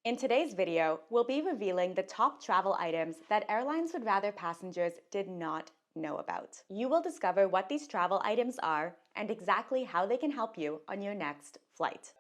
In today's video, we'll be revealing the top travel items that airlines would rather passengers did not know about. You will discover what these travel items are and exactly how they can help you on your next flight.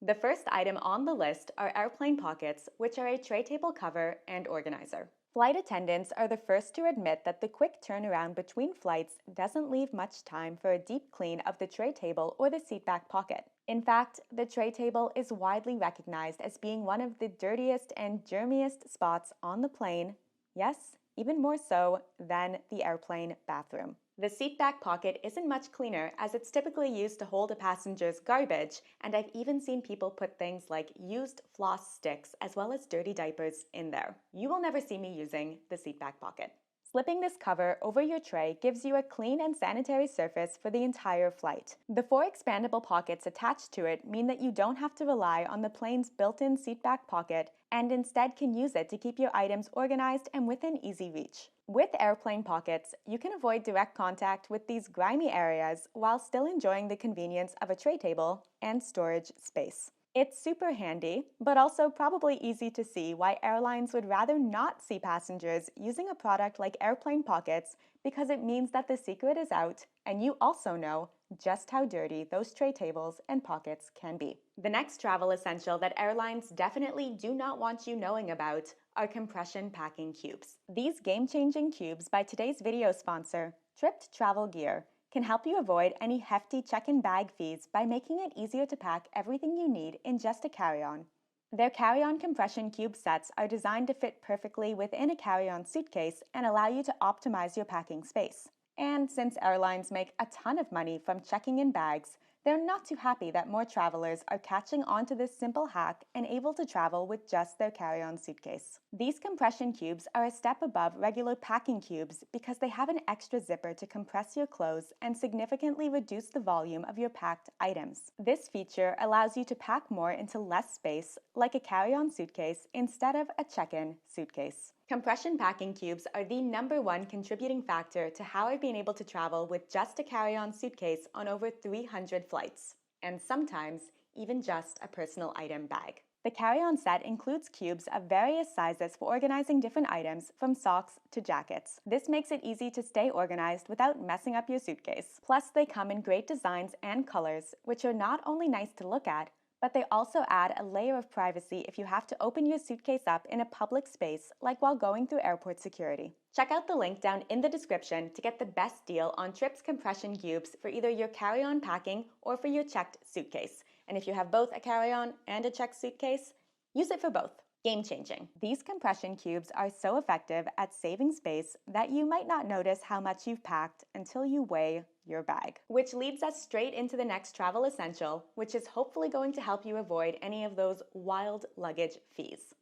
The first item on the list are airplane pockets, which are a tray table cover and organizer. Flight attendants are the first to admit that the quick turnaround between flights doesn't leave much time for a deep clean of the tray table or the seatback pocket. In fact, the tray table is widely recognized as being one of the dirtiest and germiest spots on the plane, yes, even more so than the airplane bathroom. The seatback pocket isn't much cleaner as it's typically used to hold a passenger's garbage, and I've even seen people put things like used floss sticks as well as dirty diapers in there. You will never see me using the seatback pocket. Slipping this cover over your tray gives you a clean and sanitary surface for the entire flight. The 4 expandable pockets attached to it mean that you don't have to rely on the plane's built-in seatback pocket and instead can use it to keep your items organized and within easy reach. With airplane pockets, you can avoid direct contact with these grimy areas while still enjoying the convenience of a tray table and storage space. It's super handy, but also probably easy to see why airlines would rather not see passengers using a product like airplane pockets, because it means that the secret is out and you also know just how dirty those tray tables and pockets can be. The next travel essential that airlines definitely do not want you knowing about are compression packing cubes. These game-changing cubes by today's video sponsor, Tripped Travel Gear, can help you avoid any hefty check-in bag fees by making it easier to pack everything you need in just a carry-on. Their carry-on compression cube sets are designed to fit perfectly within a carry-on suitcase and allow you to optimize your packing space. And since airlines make a ton of money from checking in bags, they're not too happy that more travelers are catching on to this simple hack and able to travel with just their carry-on suitcase. These compression cubes are a step above regular packing cubes because they have an extra zipper to compress your clothes and significantly reduce the volume of your packed items. This feature allows you to pack more into less space, like a carry-on suitcase instead of a check-in suitcase. Compression packing cubes are the #1 contributing factor to how I've been able to travel with just a carry-on suitcase on over 300 flights, and sometimes even just a personal item bag. The carry-on set includes cubes of various sizes for organizing different items from socks to jackets. This makes it easy to stay organized without messing up your suitcase. Plus, they come in great designs and colors, which are not only nice to look at, but they also add a layer of privacy if you have to open your suitcase up in a public space, like while going through airport security. Check out the link down in the description to get the best deal on Tripp's compression cubes for either your carry-on packing or for your checked suitcase. And if you have both a carry-on and a checked suitcase, use it for both. Game-changing. These compression cubes are so effective at saving space that you might not notice how much you've packed until you weigh your bag. Which leads us straight into the next travel essential, which is hopefully going to help you avoid any of those wild luggage fees.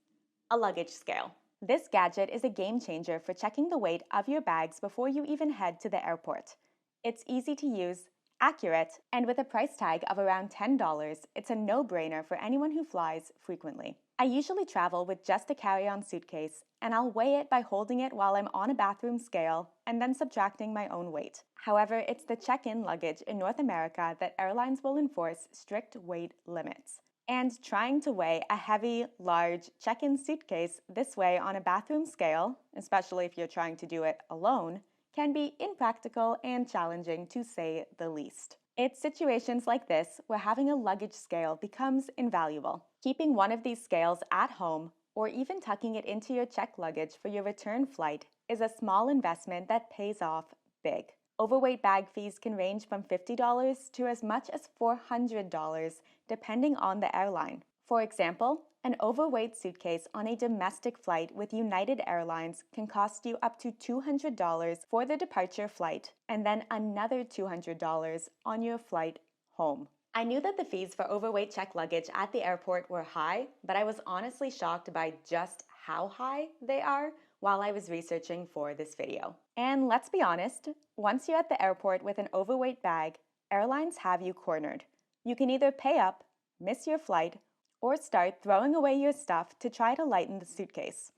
A luggage scale. This gadget is a game changer for checking the weight of your bags before you even head to the airport. It's easy to use, accurate, and with a price tag of around $10, it's a no-brainer for anyone who flies frequently. I usually travel with just a carry-on suitcase, and I'll weigh it by holding it while I'm on a bathroom scale and then subtracting my own weight. However, it's the check-in luggage in North America that airlines will enforce strict weight limits. And trying to weigh a heavy, large check-in suitcase this way on a bathroom scale, especially if you're trying to do it alone, can be impractical and challenging to say the least. It's situations like this where having a luggage scale becomes invaluable. Keeping one of these scales at home or even tucking it into your checked luggage for your return flight is a small investment that pays off big. Overweight bag fees can range from $50 to as much as $400 depending on the airline. For example, an overweight suitcase on a domestic flight with United Airlines can cost you up to $200 for the departure flight and then another $200 on your flight home. I knew that the fees for overweight checked luggage at the airport were high, but I was honestly shocked by just how high they are while I was researching for this video. And let's be honest, once you're at the airport with an overweight bag, airlines have you cornered. You can either pay up, miss your flight, or start throwing away your stuff to try to lighten the suitcase.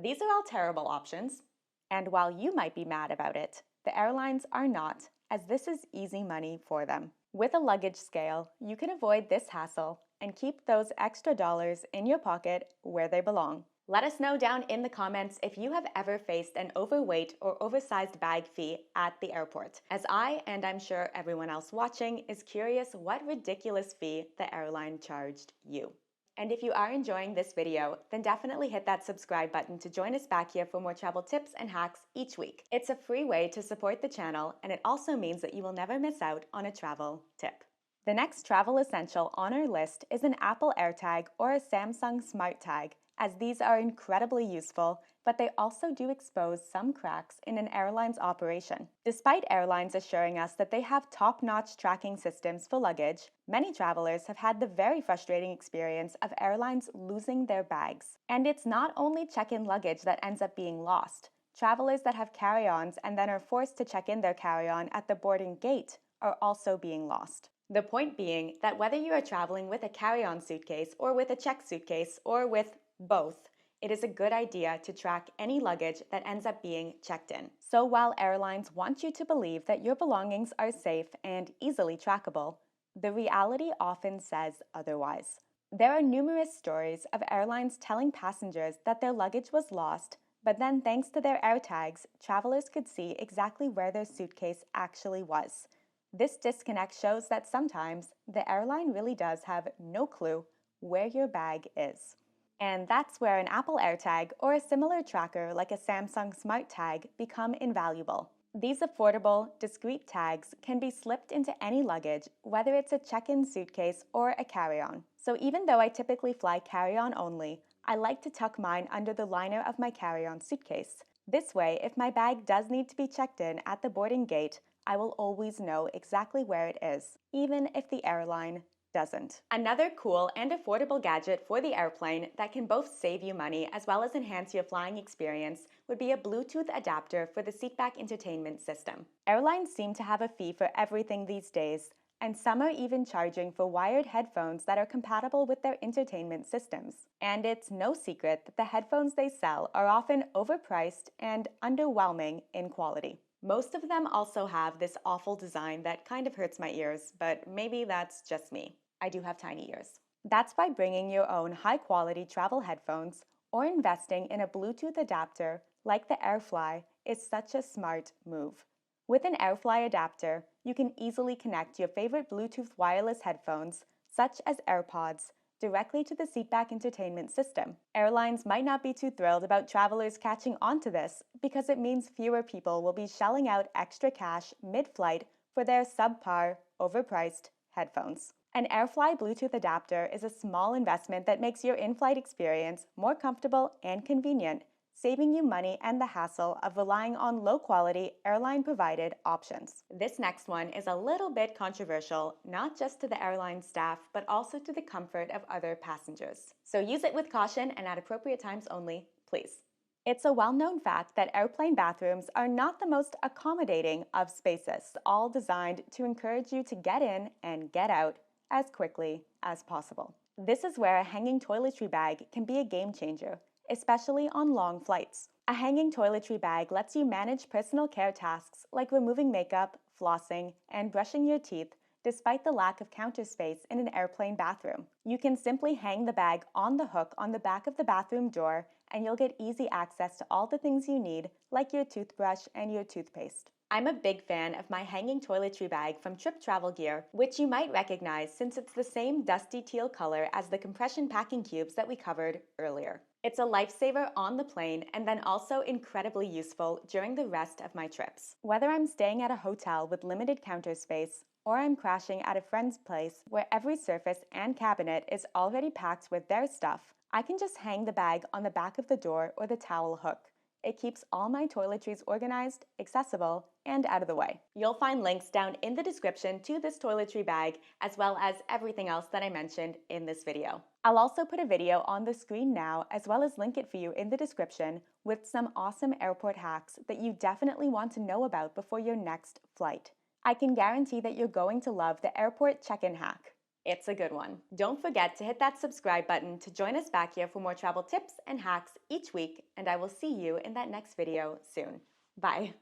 These are all terrible options, and while you might be mad about it, the airlines are not, as this is easy money for them. With a luggage scale, you can avoid this hassle and keep those extra dollars in your pocket where they belong. Let us know down in the comments if you have ever faced an overweight or oversized bag fee at the airport, as I, and I'm sure everyone else watching, is curious what ridiculous fee the airline charged you. And if you are enjoying this video, then definitely hit that subscribe button to join us back here for more travel tips and hacks each week. It's a free way to support the channel, and it also means that you will never miss out on a travel tip. The next travel essential on our list is an Apple AirTag or a Samsung SmartTag, as these are incredibly useful, but they also do expose some cracks in an airline's operation. Despite airlines assuring us that they have top-notch tracking systems for luggage, many travelers have had the very frustrating experience of airlines losing their bags. And it's not only check-in luggage that ends up being lost. Travelers that have carry-ons and then are forced to check in their carry-on at the boarding gate are also being lost. The point being that whether you are traveling with a carry-on suitcase or with a check suitcase or with both, it is a good idea to track any luggage that ends up being checked in. So while airlines want you to believe that your belongings are safe and easily trackable, the reality often says otherwise. There are numerous stories of airlines telling passengers that their luggage was lost, but then thanks to their AirTags, travelers could see exactly where their suitcase actually was. This disconnect shows that sometimes the airline really does have no clue where your bag is. And that's where an Apple AirTag or a similar tracker like a Samsung SmartTag become invaluable. These affordable, discreet tags can be slipped into any luggage, whether it's a check-in suitcase or a carry-on. So even though I typically fly carry-on only, I like to tuck mine under the liner of my carry-on suitcase. This way, if my bag does need to be checked in at the boarding gate, I will always know exactly where it is, even if the airline doesn't. Another cool and affordable gadget for the airplane that can both save you money as well as enhance your flying experience would be a Bluetooth adapter for the seatback entertainment system. Airlines seem to have a fee for everything these days, and some are even charging for wired headphones that are compatible with their entertainment systems. And it's no secret that the headphones they sell are often overpriced and underwhelming in quality. Most of them also have this awful design that kind of hurts my ears, but maybe that's just me. I do have tiny ears. That's why bringing your own high-quality travel headphones or investing in a Bluetooth adapter like the AirFly is such a smart move. With an AirFly adapter, you can easily connect your favorite Bluetooth wireless headphones, such as AirPods, directly to the seatback entertainment system. Airlines might not be too thrilled about travelers catching on to this because it means fewer people will be shelling out extra cash mid-flight for their subpar, overpriced headphones. An AirFly Bluetooth adapter is a small investment that makes your in-flight experience more comfortable and convenient, saving you money and the hassle of relying on low-quality, airline-provided options. This next one is a little bit controversial, not just to the airline staff, but also to the comfort of other passengers. So use it with caution and at appropriate times only, please. It's a well-known fact that airplane bathrooms are not the most accommodating of spaces, all designed to encourage you to get in and get out as quickly as possible. This is where a hanging toiletry bag can be a game changer, especially on long flights. A hanging toiletry bag lets you manage personal care tasks like removing makeup, flossing, and brushing your teeth despite the lack of counter space in an airplane bathroom. You can simply hang the bag on the hook on the back of the bathroom door and you'll get easy access to all the things you need, like your toothbrush and your toothpaste. I'm a big fan of my hanging toiletry bag from Trip Travel Gear, which you might recognize since it's the same dusty teal color as the compression packing cubes that we covered earlier. It's a lifesaver on the plane and then also incredibly useful during the rest of my trips. Whether I'm staying at a hotel with limited counter space or I'm crashing at a friend's place where every surface and cabinet is already packed with their stuff, I can just hang the bag on the back of the door or the towel hook. It keeps all my toiletries organized, accessible, and out of the way. You'll find links down in the description to this toiletry bag, as well as everything else that I mentioned in this video. I'll also put a video on the screen now, as well as link it for you in the description with some awesome airport hacks that you definitely want to know about before your next flight. I can guarantee that you're going to love the airport check-in hack. It's a good one. Don't forget to hit that subscribe button to join us back here for more travel tips and hacks each week, and I will see you in that next video soon. Bye.